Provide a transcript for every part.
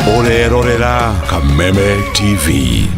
Orerorera Kameme TV.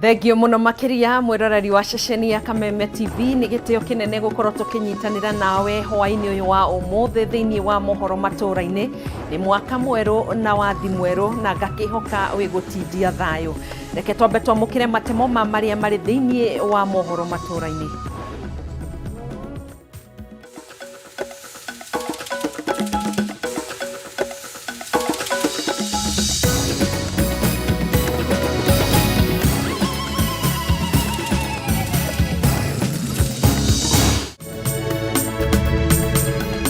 Thengio muno makiria mwiroreri wa ceceni ya Kameme TV ni gitio kinene gukorwo tukinyitanira nawe hwaini uyu wa umuthi thiini wa mohoro Matuuraini ni mwaka mweru na wathi mweru na ngakihoka wigutindia thayo. Reke twambe twamukire matemo ma maria mari thiini wa mohoro Matuuraini.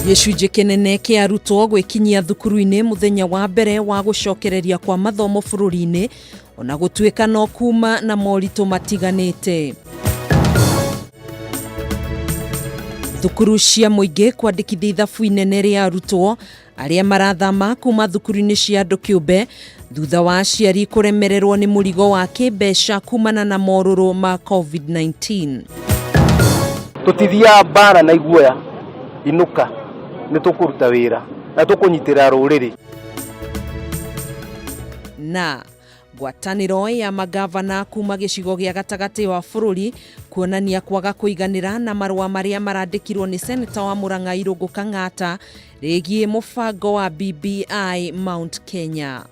Gicunjĩ kinene kia arutwo gwikinyia thukuru-ini muthenya wa mbere wa gucokereria kwa mathomo bururi-ini ona gutuika no kuma na moritũ matiganĩte. Thukuru cia muingi kwandĩkithia ithabu inene ria arutwo aria marathama kuma thukuru-ini cia andu kĩũmbe thutha wa aciari kuremererwo ni mũrigo wa kĩmbeca kumana na morũrũ ma COVID-19. Tutithia bara na iguoya inuka nitukuruta wira na tukunyitira ruriri. Na ngwatanĩro ya magavana kuma gĩcigo gĩa gatagati wa bũrũri kuonania kwaga kũiganĩra na marũa maria marandĩkirwo ni seneta wa Murang'a Irũngũ Kang'ata rĩgiĩ mũbango wa BBI Mount Kenya.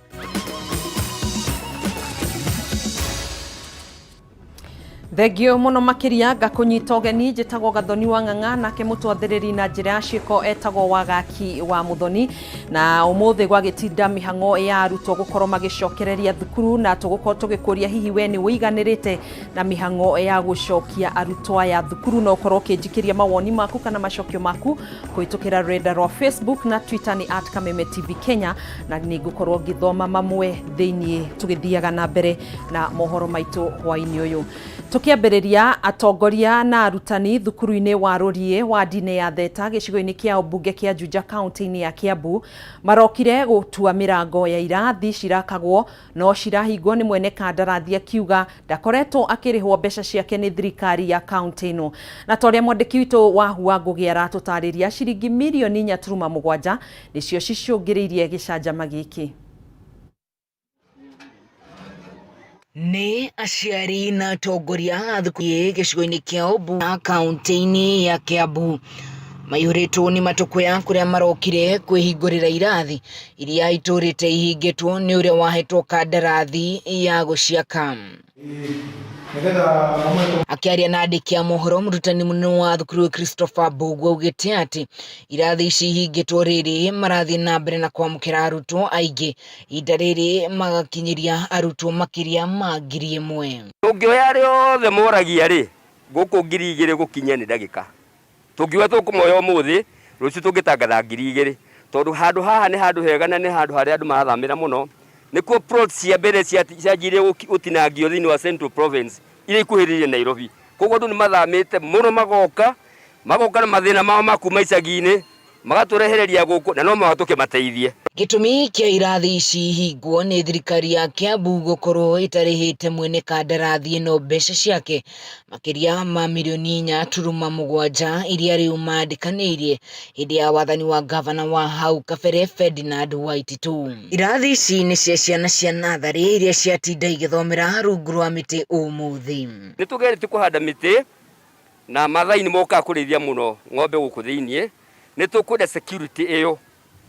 Thengio muno makiria ngakunyita ugeni njitagwo Gathoni wa Ng'ang'a nake mutwathiriri na njira ya ciiko etagwo Wagaki wa Muthoni na umuthi gwagitinda mihango ya arutwo gukorwo magicokereria thukuru na tugukorwo tugikuria hihi we ni wiganirite na mihango ya gucokia arutwo ya thukuru no ukorwo kinjikiria mawoni maku kana macokio maku kuitukira renda rwa Facebook na Twitter ni @Kameme TV Kenya na ni gukorwo ngithoma mamwe thiini tugithiaga na mbere na mohoro maitu hwaini uyu. Tukiambĩrĩria atongoria na arutani thukuru-inĩ wa Rũriĩ wa Ndine ya Theta gĩcigo-inĩ kĩa ũmbunge kĩa Juja kaunti-inĩ ya Kiambu marokire gũtua mĩrango ya irathi cirakagwo no cirahingwo nĩ mwene kandarathi akiuga ndakoretwo akĩrĩhwo mbeca ciake nĩ thirikari ya kaunti ĩno. Na torĩa mwandĩki witũ wa Hua Ngũgĩ aratũtarĩria ciringi mirioni 4.7 nĩcio cicũngĩrĩirie gĩcanjama gĩkĩ. Ni aciari na atongoria a thukuru gĩcigo-inĩ kĩa ũmbunge kaunti-inĩ ya Kiambu maihũrĩtwo nĩ matũkũya kũrĩa marokire kwĩhingũrĩra irathi iria itũrĩte ihingĩtwo nĩ ũrĩa wahetwo kandarathi ya gũciaka. Akiaria na andĩki a mohoro mũrutani mũnene wa thukuru Christopher Mbugu augĩte atĩ irathi ici ihingĩtwo rĩrĩ marathiĩ na mbere na kwamũkĩra arutwo aingĩ ihinda rĩrĩ magakinyĩria arutwo makĩria ma 1,000. Tũngĩoya rĩothe moragia rĩ gũkũ 2,000 gũkinya nĩ ndagĩka tũngiuga tũkũmoya ũmũthĩ rũciũ tũngĩtangatha 2,000 tondũ handũ haha nĩ handũ hega na nĩ handũ harĩa andũ marathamĩra mũno. Nikuo plots cia mbere cianjire gutinangio thini wa Central Province ile ikuhiririe Nairobi. Koguo andu ni mathamite muno magoka na mathina mao makuma icagi-ini magaturehereria guku na no mahatuke mateithie. Gitumi kia irathi ici hingwo ni thirikari ya Kiambu gukorwo itarihite mwene kandarathi ino mbeca ciake makiria ma mirioni 4.7 iria riu mandikanirie hindi ya wathani wa gavana wa hau kabere Ferdinand Waititu. Irathi ici ni cia ciana cia nathari iria ciatinda igithomera rungu rwa miti umuthi. Ni tugerete kuhanda miti na mathaini moka kurithia muno ng'ombe guku thiini ni tukwenda security iyo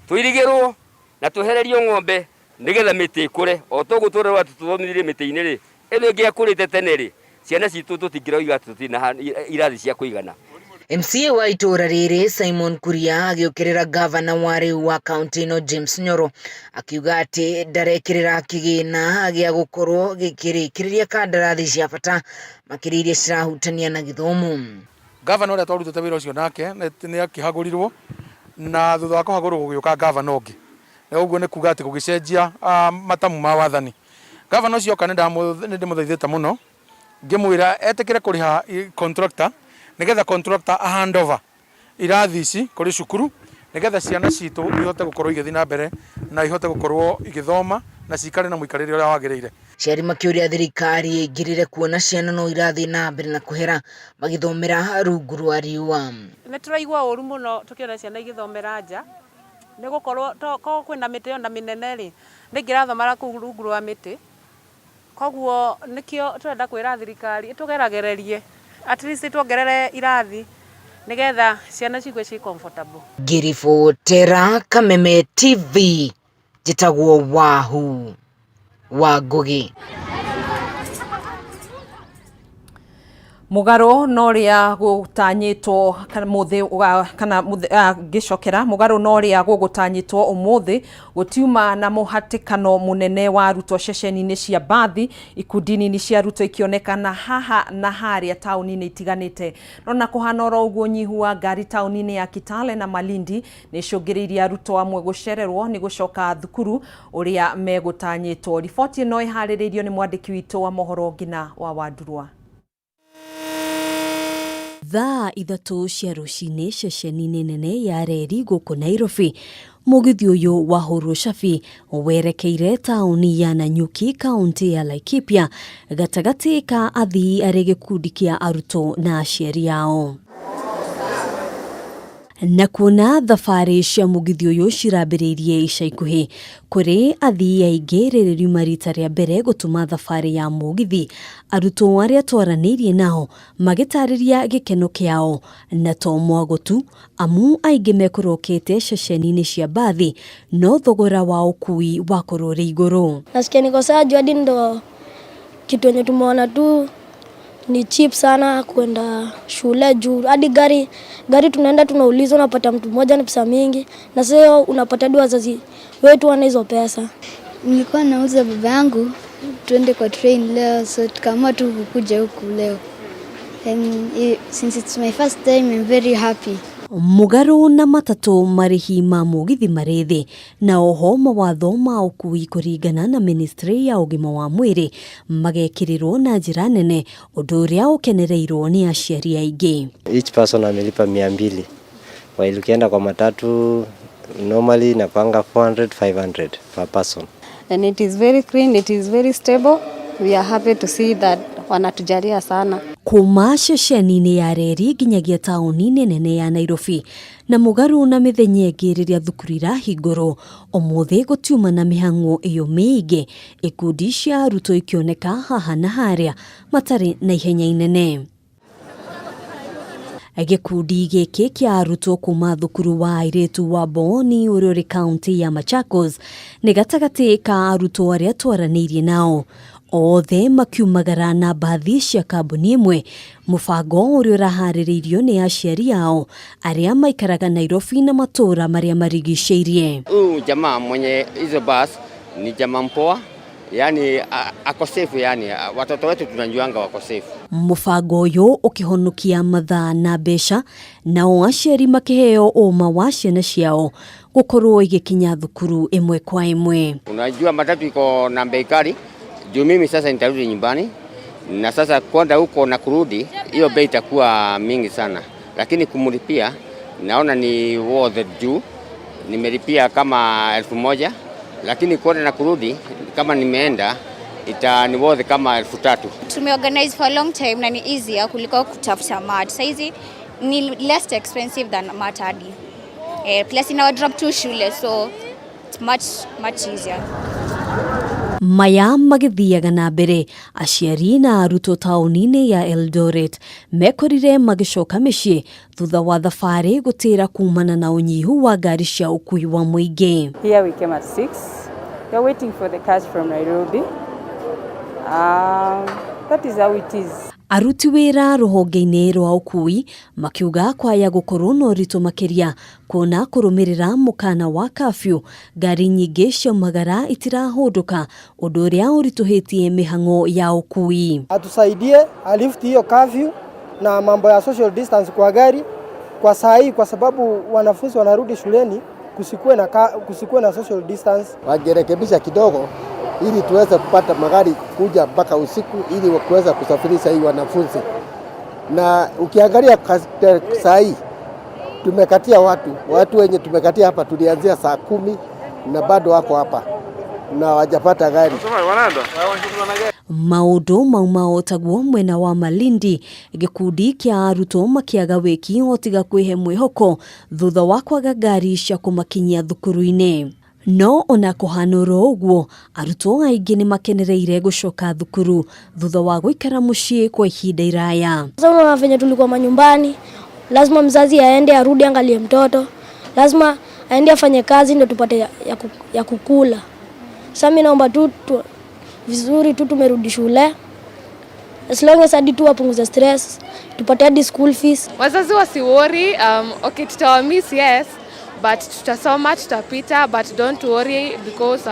tuirigirwo na tuhererio ng'ombe nigetha miti ikure o tuguturwa watu tuthomithirie miti-ini ri ino ingi akurite tene ri ciana citu tutingiroiga tutina irathi cia kuigana. MCA wa itura riri Simon Kuria agiukirira gavana wa riu wa kaunti no James Nyoro akiuga ati ndarekirira kigina gia gukorwo gikirikiriria kandarathi cia bata makiriria cirahutania na githomo. Gavana uria twarutite wira ucio nake ni akihagurirwo na thutha wa kuhagurwo gugiuka gavana ungi na uguo ni kuga ati gugicenjia matamu ma wathani. Gavana ucio kana ndimuthaithite muno ngimwira etikire kuriha contractor nigetha contractor a handover irathi ici kuri cukuru nigetha ciana citu ihote gukorwo igithi na mbere na ihote gukorwo igithoma na cikare na muikarire uria wagirire. Ciari makiuria thirikari igirire kuona ciana no irathi na mbere na kuhera magithomera rungu rwa riua. Nituraigua uru muno tukiona ciana igithomera nja ni gukorwo ko kwina miti ona minene ri ningirathomera ku rungu rwa miti koguo nikio turenda kwira thirikari itugeragererie at least tuongerere irathi nigetha ciana cigwe ci comfortable. Girifotera Kameme TV jitagwo Wahu wa Ngugi. Mugaro noria gutanyitwo kana gicokera mugaro noria gugutanyitwo umuthi gutiuma na muhatikano munene wa arutwo ceceni-ini cia bathi ikundini ni cia arutwo ikionekana haha na haria tauni-ini itiganite nona kuhana oro uguo nyihu wa ngari tauni-ini ya Kitale na Malindi ni cungiriria arutwo amwe gucererwo ni gucoka thukuru uria megutanyitwo. Riboti no ihariririo ni mwandiki witu wa mohoro Ngina wa Wandurwa. Thaa ithatu cia rucini ceceni nene ya reri guku Nairobi mugithi uyu wa huru cabi werekeire tauni ya Nanyuki kaunti ya Laikipia gatagati ka athii ari gikundi kia arutwo na aciari ao. Na kuona thabari cia mugithi uyu cirambiriirie ica ikuhi kuri athii aingi riri marita ria mbere gutuma thabari ya mugithi arutwo aria twaranirie nao magitariria gikeno kiao na to mwagotu amu aingi mekurokete ceceni-ini cia bathi no thogora wa ukui wakorwo ri iguru. Nasikia niko sawa juu hadi ndo kitu yenye tumeona tu ni cheap sana kwenda shule juu hadi gari tunaenda tunaulizwa unapata mtu mmoja na pesa mingi na sasa unapata hadi wazazi wetu wana hizo pesa. Nilikuwa nauza baba yangu tuende kwa train leo so tukaamua tu kukuja huku leo. And since it's my first time I'm very happy. Mugaru na matatu marihi ma mugithi marithi na oho mawatho ma ukui kuringana na ministry ya ugima wa mwiri magekirirwo na njira nene undu uria ukenereirwo ni aciari aingi. Each person amelipa 200 while ukienda kwa matatu normally napanga 400-500 per person. And it is very clean, it is very stable. We are happy to see that wanatujalia sana. Kuma ceceni-ini ya reri nginyagia tauni nene ya Nairobi na mugaru na mithenya ingi riria thukuru irahingurwo umuthi gutiuma na mihango iyo miingi ikundi cia arutwo ikioneka haha na haria matari na ihenya inene. Gikundi giki kia arutwo kuma thukuru wa airetu wa Boni uri kaunti ya Machakos ni gatagati ka arutwo aria twaranirie nao othe makiumagara na bathi cia kambuni imwe mubango uria urahaririirio ni aciari ao aria maikaraga Nairobi na matura maria marigiceirie. Jamaa mwenye hizo bus ni jamaa mpoa, yani ako safe, yani watoto wetu tunajuanga wako safe. Mubango uyu ukihonokia mathaa na mbeca nao aciari makiheo uma wa ciana ciao gukorwo igikinya thukuru imwe kwa imwe. Unajua matatu iko na bei kali. Juu mimi sasa nitarudi nyumbani na sasa kwenda huko na kurudi hiyo bei itakuwa mingi sana, lakini kumulipia naona ni worth it juu nimelipia kama 1000, lakini kwenda na kurudi kama nimeenda ni worth kama 3000. Tumeorganize for a long time na ni easier kuliko kutafuta mat. Saizi ni less expensive than matadi. Plus ina drop to shule so it's much easier. Maya magithiaga na mbere aciari na arutwo tauni-ini ya Eldoret mekorire magicoka micii thutha wa thabari gutira kumana na unyihu wa ngari cia ukui wa muingi. Here we came at 6. We are waiting for the cars from Nairobi. That is how it is. Aruti wĩra rũhonge-inĩ rwa ũkui makiuga kwaya gũkorwo na ũritũ makĩria kuona kũrũmĩrĩra mũkana wa kafyu ngari nyingĩ ciaumagara itirahũndũka ũndũ ũrĩa ũritũhĩtie mĩhang'o ya ũkui. Atusaidie alift hiyo kafyu na mambo ya social distance kwa gari kwa saa hii, kwa sababu wanafunzi wanarudi shuleni, kusikuwe na social distance. Wangerekebisha kidogo ili tuweze kupata magari kuja mpaka usiku ili kuweza kusafirisha hii wanafunzi. Na ukiangalia saa hii tumekatia watu wenye tumekatia hapa, tulianzia saa 10 na bado wako hapa na wajapata gari. Maũndũ maumao taguo mwena wa Malindi, gĩkundi kĩa arutwo makĩaga wĩki o tiga kwĩhe mwĩhoko thutha wa kwaga ngari cia kũmakinyia thukuru-inĩ. No ona kũhanũrwo ũguo, arutwo aingĩ nĩ makenereire gũcoka thukuru thutha wa gũikara mũciĩ kwa ihinda iraya. Sasa venye tulikuwa manyumbani, lazima mzazi aende arudi angalie mtoto, lazima aende afanye kazi ndio tupate ya kukula. Sasa mimi naomba tu vizuri tu tumerudi shule, as long as hadi tu wapunguze stress, tupate hadi school fees. Wazazi wasiworry, okay tutawamiss yes, but tutasoma tutapita, but don't worry because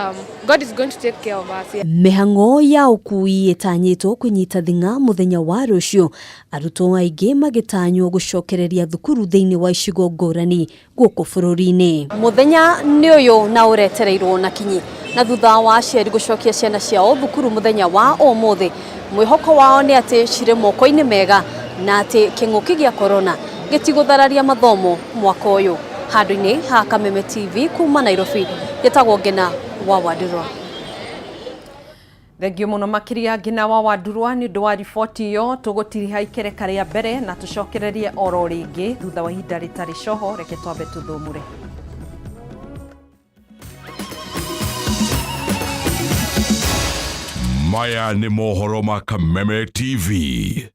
God is going to take care of us. Yeah. Mĩhang'o ya ũkui ĩtanyĩtwo kũnyita thing'a mũthenya wa rũciũ, arutwo aingĩ magĩtanywo gũcokereria thukuru thĩinĩ wa icigo ngũrani gũkũ bũrũri-inĩ. Mũthenya nĩ ũyũ na ũretereirwo na kinyi, na thutha wa aciari gũcokia ciana ciao thukuru mũthenya wa ũmũthĩ, mwĩhoko wao nĩ atĩ cirĩ moko-inĩ mega na atĩ kĩng'ũki gĩa corona gĩtigũthararia mathomo mwaka ũyũ. Handũ-inĩ ha Kameme TV kuma Nairobi, gĩtagwo Ngina wa Wadurwa. Thengio mũno makĩria Ngina wa Wadurwa nĩ ũndũ wa riboti ĩyo. Tũgũtiriha ikereka rĩa mbere na tũcokererie oro rĩngĩ thutha wa ihinda rĩtarĩ coho. Reke twambe tũthũmũre. Maya nĩ mohoro ma Kameme TV.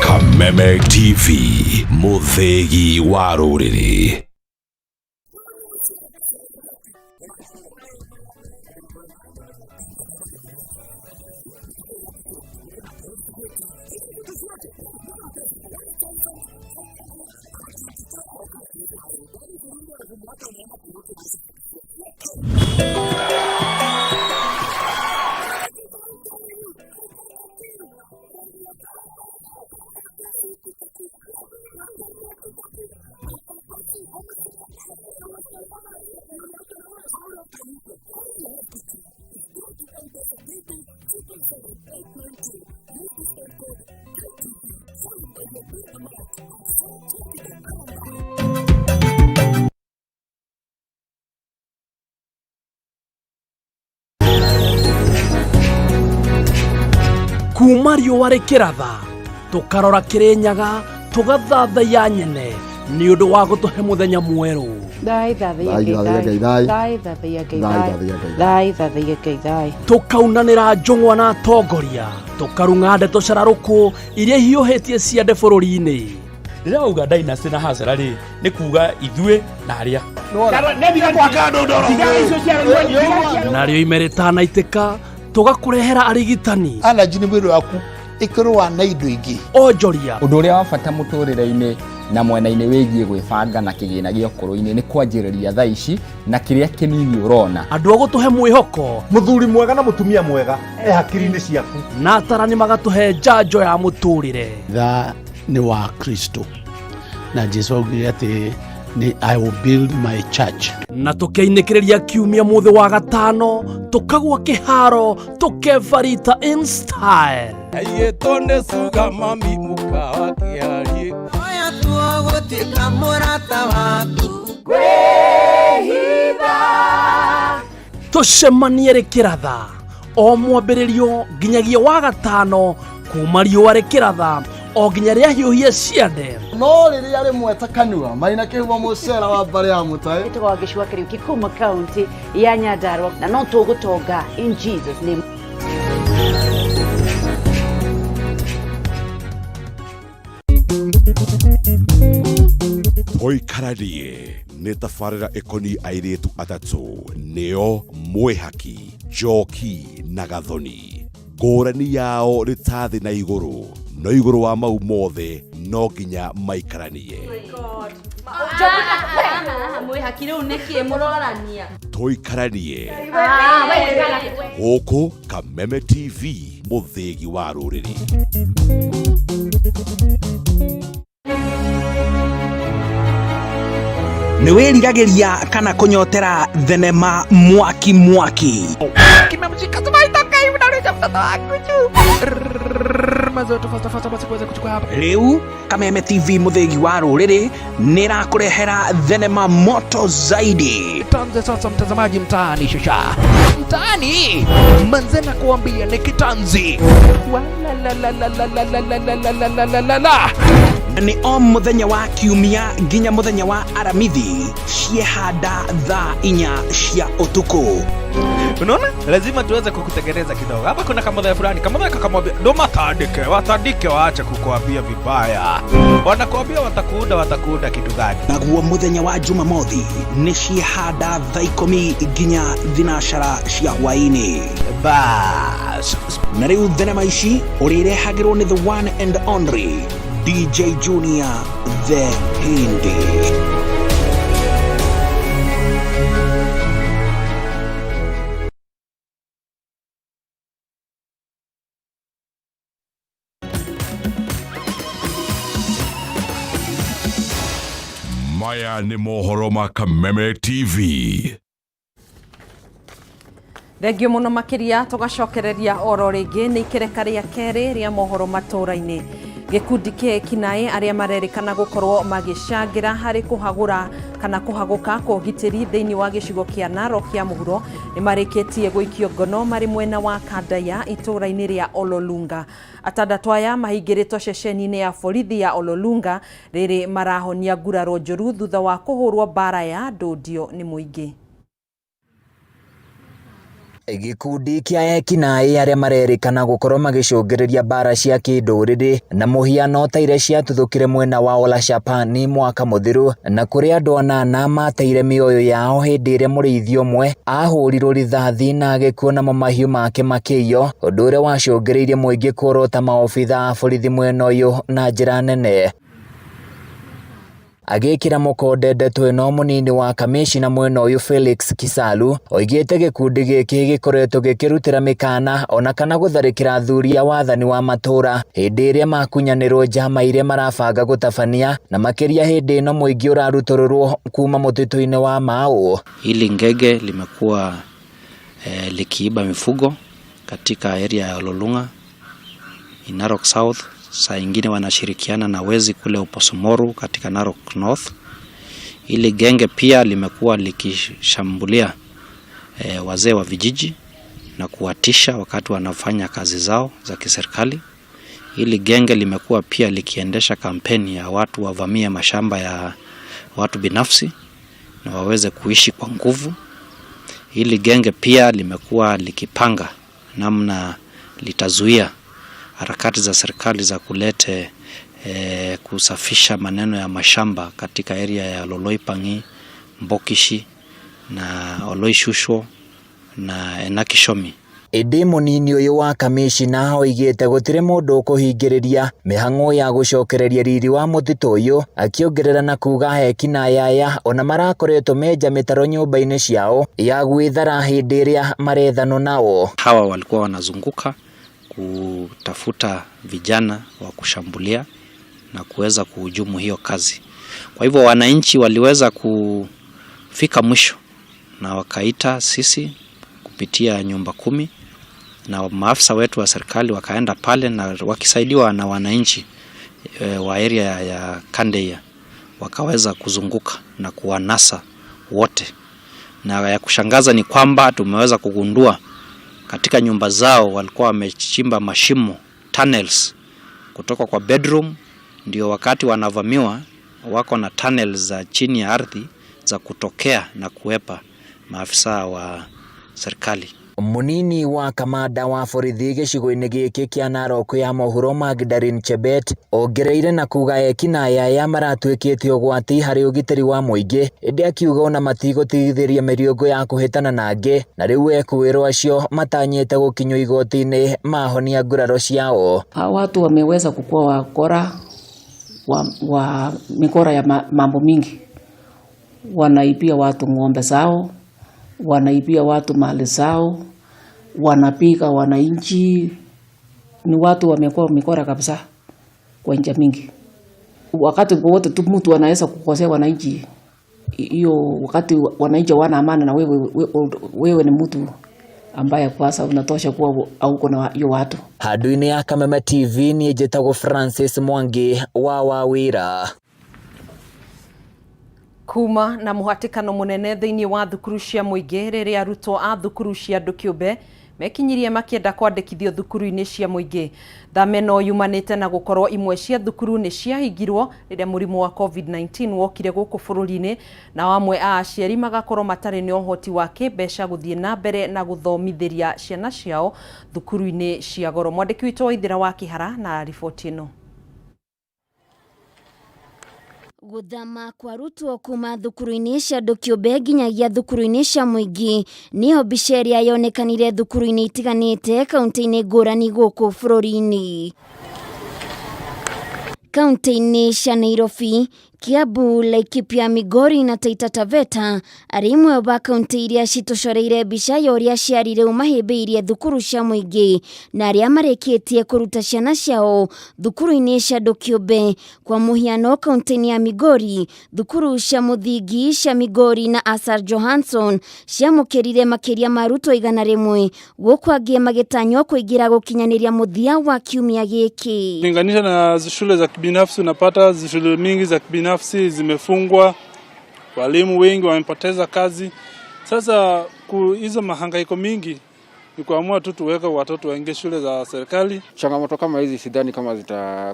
Kameme TV, mũthegi wa rũrĩrĩ. Kuma riũa rĩkĩratha tũkarora Kĩrĩnyaga tũgathathaiya nyene nĩ ũndũ wa gũtũhe mũthenya mwerũ. Tũkaunanĩra njũng'wa na atongoria, tũkarung'a ndeto cararũkũ iria hiũhĩtie ciande bũrũri-inĩ. Ndĩrauga Dynasty na Hazara rĩ nĩ kuga ithuĩ na arĩa. Narĩo ime rĩtanaitĩka tũgakũrehera arigitani. Allergy nĩ mwĩrĩ waku ĩkĩrũa na indo ingĩ. Onjoria. Ũndũ ũrĩa wa bata mũtũrĩre-inĩ na mwena-inĩ wĩgiĩ gwĩbanga na kĩgĩna gĩa ũkũrũ-inĩ nĩ kwanjĩrĩria thaa ici na kĩrĩa kĩnini ũrona. Andũ a gũtũhe mwĩhoko. Mũthuri mwega na mũtumia mwega hakiri-inĩ ciaku. Na atarani magatũhe njanjo ya mũtũrĩre. Tha nĩ wa Kristo na Jesũ augire atĩ I will build my church. Na tũkĩinĩkĩrĩria kiumia mũthĩ wa gatano tũkagwa kĩharo tũkevarita in style. Ayetonde suga mami mukawa kiari. Oya tuogotika murata waku. Kwĩhitha. Tũcemanie rĩkĩratha o mwambĩrĩrio nginyagia wa gatano kuma riũa rĩkĩratha o nginya rĩa hiũhia ciande. No rĩrĩa rĩmwe ta kanua maina kĩhumo mũcera wa mbarĩ ya mũtaĩ. Gĩtagwo gĩcua kĩrĩu kĩkuma kaunti ya Nyandarua na no tũgũtonga in Jesus name. Oikararie nĩ tabarĩra ĩkoniĩ airĩtu atatũ nĩo mwĩhaki Njoki na Gathoni. Ngũrani yao nĩ ta thĩ na igũrũ, no igũrũ wa mau mothe no nginya maikaranie. Tũikaranie gũkũ Kameme TV, mũthĩgi wa rũrĩrĩ. Nĩ wĩrigagĩria kana kũnyotera thenema mwaki kimemshika tumaitoka hivi na mtoto wangu mazoto fasta basi kuweza kuchukua hapa. Leo Kameme TV mũthĩgi wa rũrĩrĩ nĩrakũrehera thenema moto zaidi. Tanze sasa mtazamaji mtaani shasha. Mtaani manzena kuambia ni kitanzi. La. Ni o muthenya wa kiumia nginya muthenya wa aramithi ciehanda thaa 4 cia utuku. Unaona? Lazima tuweze kukutengeneza kidogo. Hapa kuna kamodha fulani, kamodha kakamwambia ndo watandike waache kukuambia vibaya. Wanakuambia watakuunda kitu gani? Naguo muthenya wa Jumamothi ni ciehanda thaa 10 nginya thinashara cia hwaini. Bas. Na rĩu thenema ici ũrĩrehagĩrwo nĩ the one and only DJ Junior the Hindi. Maya nĩ mohoro ma Kameme TV. Thengio muno makiria tugacokereria oro ringi ni ikereka ria keri ria mohoro Matuuraini. Gikundi kia kinae aria marerikana gukorwo magishangira hari kuhagura kana kuhaguka kwa ugitiri thiini wa gicigo kia Narok kia muhuro ni marikitie guikio ngono mari mwena wa Kandaya ituraini ria Ololunga. Atandatu aya mahingiritwo ceceni-ini ya borithi ya Ololunga riri marahonia nguraro njuru thutha wa kuhurwo bara ya ndudio ni muingi. Gikundi kia ekinae aria marerikana gukorwo magicungireria bara cia kinduriri na muhiano ta iria ciatuthukire mwena wa Olashapani mwaka muthiru na kuri andu anana mateire mioyo yao hindi iria murithio mwe ahurirwo rithathi na agikuona mo mahiu make makiyo, undu uria wacungireirie muingi kurota maobitha a borithi mwena uyu na njira nene. Agikira mukonde ndeto ino munini wa kamishina mwena uyu Felix Kisalu oigite gikundi giki gikoretwo gikirutira mikana ona kana gutharikira athuri a wathani wa matura hindi iria makunyanirwo njama iria marabanga gutabania na makiria hindi ino muingi urarutororwo kuma mutito-ini wa Mau. Hili ngege limekuwa likiiba mifugo katika area ya Ololunga in Narok South. Saa ingine wanashirikiana na wezi kule Uposomoru katika Narok North. Ili genge pia limekuwa likishambulia wazee wa vijiji na kuwatisha wakati wanafanya kazi zao za kiserikali. Ili genge limekuwa pia likiendesha kampeni ya watu wavamie mashamba ya watu binafsi na waweze kuishi kwa nguvu. Ili genge pia limekuwa likipanga namna litazuia harakati za serikali za kulete kusafisha maneno ya mashamba katika area ya Loloipangi, Mbokishi na Oloishusho na Enakishomi. Indi munini uyu wa kamishina oigite gutire mundu kuhingiriria mihango ya gucokereria riri wa mutito uyu, akiongerera na kuga ekinae aya ona marakoretwo menja mitaro nyumba-ini ciao ya gwithara hindi iria marethano nao. Hawa walikuwa wanazunguka kutafuta vijana wa kushambulia na kuweza kuhujumu hiyo kazi. Kwa hivyo wananchi waliweza kufika mwisho na wakaita sisi kupitia nyumba 10 na maafisa wetu wa serikali wakaenda pale na wakisaidiwa na wananchi wa area ya Kandaya wakaweza kuzunguka na kuwanasa wote. Na ya kushangaza ni kwamba tumeweza kugundua katika nyumba zao walikuwa wamechimba mashimo, tunnels kutoka kwa bedroom, ndio wakati wanavamiwa wako na tunnels za chini ya ardhi za kutokea na kuepa maafisa wa serikali. Munini wa kamanda wa borithi gĩcigo-inĩ gĩkĩ kĩa Narok ya mohoro Magdalene Chebet ongereire na kuga ekinaĩ aya maratuĩkĩte ũgwati harĩ ũgitĩri wa mũingĩ, ĩndĩ akiuga ona matigũtigithĩria mĩriũngũ ya kũhĩtana na angĩ, na rĩu ekwĩrwo acio matanyĩte gũkinywo igoti-inĩ mahonia nguraro ciao. Watu wameweza kukua wakora wa mikora ya mambo mingi, wanaibia watu ng'ombe zao, wanaibia watu mali zao, wanapiga wananchi. Ni watu wamekuwa mikora kabisa kwa nchi mingi. Wakati wote tu mtu anaweza kukosea wananchi, hiyo wakati wananchi wana amani na wewe ni mtu ambaye kwanza unatosha kuwa au kuna hiyo watu. Handũ-inĩ ya Kameme TV niĩ njĩtagwo Francis Mwangi wa Wawira. Kuma na muhatikano munene thĩinĩ wa thukuru cia mũingĩ rĩrĩa arutwo a thukuru cia andũ kĩũmbe mekinyirie makĩenda kwandĩkithio thukuru-inĩ cia mũingĩ. Thameno yumanĩte na gũkorwo imwe cia thukuru nĩ ciahingirwo rĩrĩa mũrimũ wa COVID-19 wokire gũkũ bũrũri-inĩ, na amwe a aciari magakorwo matarĩ na ũhoti wa kĩmbeca gũthiĩ na mbere na gũthomithĩria ciana ciao thukuru-inĩ cia goro. Mwandĩki witũ Waithĩra wa Kĩhara na riboti ĩno. Gũthama kwa arutwo kuma thukuru-inĩ cia andũ kĩũmbe nginyagia thukuru-inĩ cia mũingĩ nĩyo mbica ĩrĩa yonekanire thukuru-inĩ itiganĩte kaunti-inĩ ngũrani gũkũ bũrũri-inĩ. Kaunti-inĩ cia Nairobi, Kiambu, Laikipia, Migori na Taita Taveta arĩ imwe wa kaunti iria citũcoreire mbica ya ũrĩa aciari rĩu mahĩmbĩirie thukuru cia mũingĩ na arĩa marĩkĩtie kũruta ciana ciao thukuru-inĩ cia andũ kĩũmbe. Kwa mũhiano, kaunti-inĩ ya Migori, thukuru cia mũthingi cia Migori na Asar Johansson ciamũkĩrire makĩria ma arutwo 100, gũkũ angĩ magĩtanywo kũingĩra gũkinyanĩria mũthia wa kiumia gĩkĩ. Linganisha na shule za kibinafsi, unapata shule mingi za kibinafsi zimefungwa, walimu wengi wamepoteza kazi. Sasa hizo mahangaiko mingi ni kuamua tu tuweke watoto waingie shule za serikali. Changamoto kama hizi sidhani kama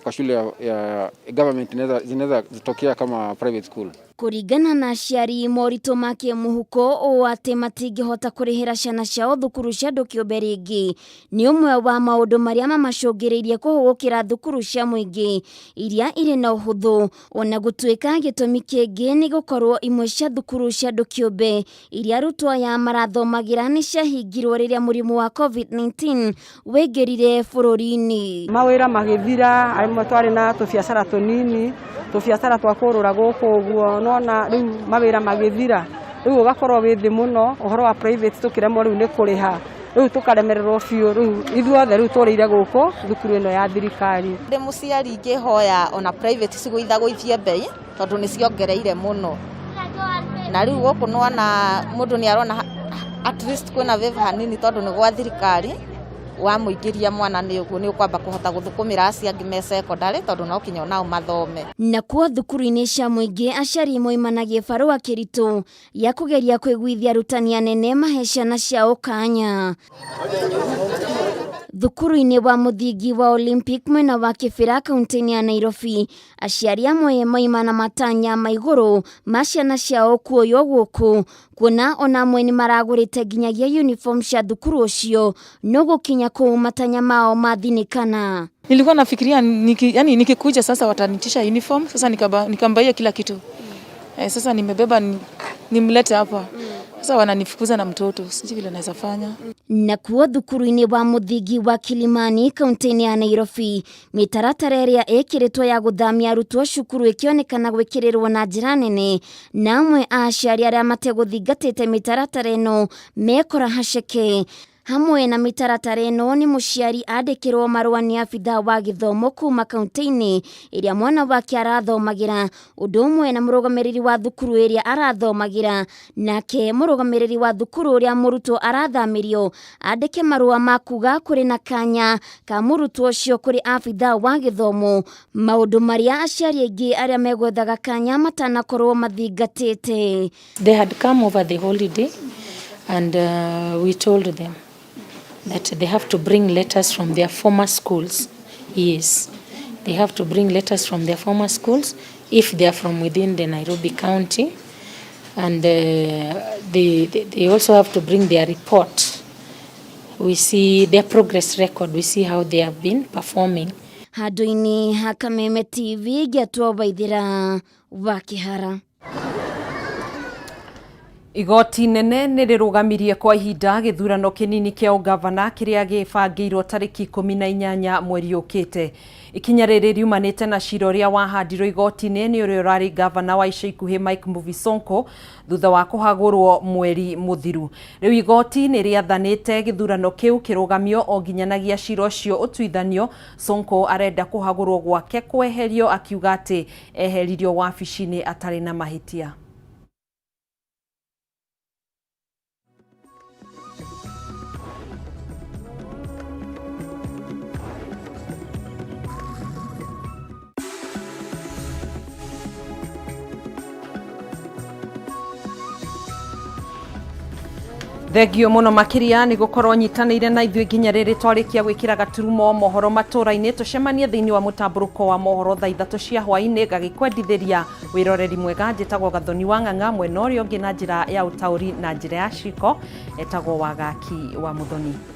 kwa shule ya government zinaweza zitokea kama private school. Kũringana na aciari, moritũ ma kĩmũhuko o atĩ matingĩhota kũrĩhĩra ciana ciao thukuru cia andũ kĩũmbe rĩngĩ nĩ ũmwe wa maũndũ marĩa mamacũngĩrĩirie kũhũgũkĩra thukuru cia mũingĩ iria irĩ na ũhũthũ. Ona gũtuĩka gĩtũmi kĩngĩ nĩ gũkorwo imwe cia thukuru cia andũ kĩũmbe iria arutwo aya marathomagĩra nĩ ciahingirwo rĩrĩa mũrimũ wa COVID-19 waingĩrire bũrũri-inĩ. Mawĩra magĩthira, arĩmwe twarĩ na tũbiacara tũnini, tũbiacara twa kũrũra gũkũ ũguo, nona rĩu mawĩra magĩthira, rĩu ũgakorwo wĩ thĩ mũno, ũhoro wa private tũkĩremwo rĩu nĩ kũrĩha, rĩu tũkaremererwo biũ, rĩu ithuothe rĩu tũrĩire gũkũ thukuru ĩno ya thirikari. Ndĩ mũciari ingĩhoya ona private cigũithagũithie bei tondũ nĩ ciongereire mũno, na rĩu gũkũ nona mũndũ nĩ arona at least kwĩna wave hanini tondũ nĩ gwa thirikari wa mũingĩria mwana nĩ ũguo nĩ ũkwamba kũhota gũthũkũmĩra acio angĩ me secondary tondũ no kinya nao mathome. Nakuo thukuru-inĩ cia mũingĩ aciari moimanagia barũa kĩritũ ya kũgeria kwĩguithia arutani anene mahe ciana ciao kanya. Thukuru-inĩ wa mũthingi wa Olympic mwena wa Kĩbĩra kaunti-inĩ ya Nairobi, aciari amwe moimana matanya ma igũrũ ma ciana ciao kuoywo gũkũ, kuona ona amwe nĩ maragũrĩte nginyagia uniform cia thukuru ũcio, no gũkinya kũu matanya mao mathinikana. Nilikuwa nafikiria nikikuja sasa watanitisha uniform, sasa nikambaia kila kitu. Sasa nimebeba nimlete hapa. Sasa wananifukuza na mtoto, sijui vile naweza fanya. Nakuo thukuru-inĩ wa mũthingi wa Kilimani kaunti-inĩ ya Nairobi, mĩtaratara ĩrĩa ĩkĩrĩtwo ya gũthamia arutwo cukuru ĩkĩonekana gwĩkĩrĩrwo na njĩra nene, na amwe a aciari arĩa mategũthingatĩte mĩtaratara ĩno mekora haceke. Hamwe na mĩtaratara ĩno nĩ mũciari andĩkĩrwo marũa nĩ abitha wa gĩthomo kuma kaunti-inĩ ĩrĩa mwana wake arathomagĩra, ũndũ ũmwe na mũrũgamĩrĩri wa thukuru ĩrĩa arathomagĩra, nake mũrũgamĩrĩri wa thukuru ũrĩa mũrutwo arathamĩrio andĩke marũa ma kuga kũrĩ na kanya ka mũrutwo ũcio kũrĩ abitha wa gĩthomo, maũndũ marĩa aciari aingĩ arĩa megwethaga kanya matanakorwo mathingatĩte. They had come over the holiday and we told them that they have to bring letters from their former schools. Yes, they have to bring letters from their former schools if they are from within the Nairobi County, and they also have to bring their report We see their progress record. We see how they have been performing. Handũ-inĩ ha Kameme TV ngĩatwabaithĩra wa Kĩhara. Igoti nene nĩrĩrũgamirie kwa ihinda gĩthurano kĩnini kĩa ũgavana kĩrĩa gĩbangĩirwo tarĩki 18 mweri ũkĩte. Ikinya rĩrĩ riumanĩte na cira ũrĩa wahandirwo igoti-inĩ nĩ ũrĩa ũrarĩ gavana wa ica ikuhĩ Mike Mbuvi Sonko thutha wa kũhagũrwo mweri mũthiru. Rĩu igoti nĩrĩathanĩte gĩthurano kĩu kĩrũgamio o nginyanagia cira ũcio ũtuithanio. Sonko arenda kũhagũrwo gwake kweherio akiuga atĩ eheririo wabici-inĩ atarĩ na mahĩtia. Thegio muno makiria ni gukorwo nyitanĩire na ithuĩ nginya rĩrĩ twarĩkia gwĩkĩra gaturumo mohoro matũra-inĩ. Tucemanie thĩinĩ wa mũtambũrũko wa mohoro thaa 3 cia hwaĩ-inĩ ngagĩkwendithĩria wĩroreri mwega. Njĩtagwo Gathoni wa Ng'ang'a, mwena ũrĩa ũngĩ na njĩra ya ũtaũri na njĩra ya ciko etagwo Wagaki wa Muthoni.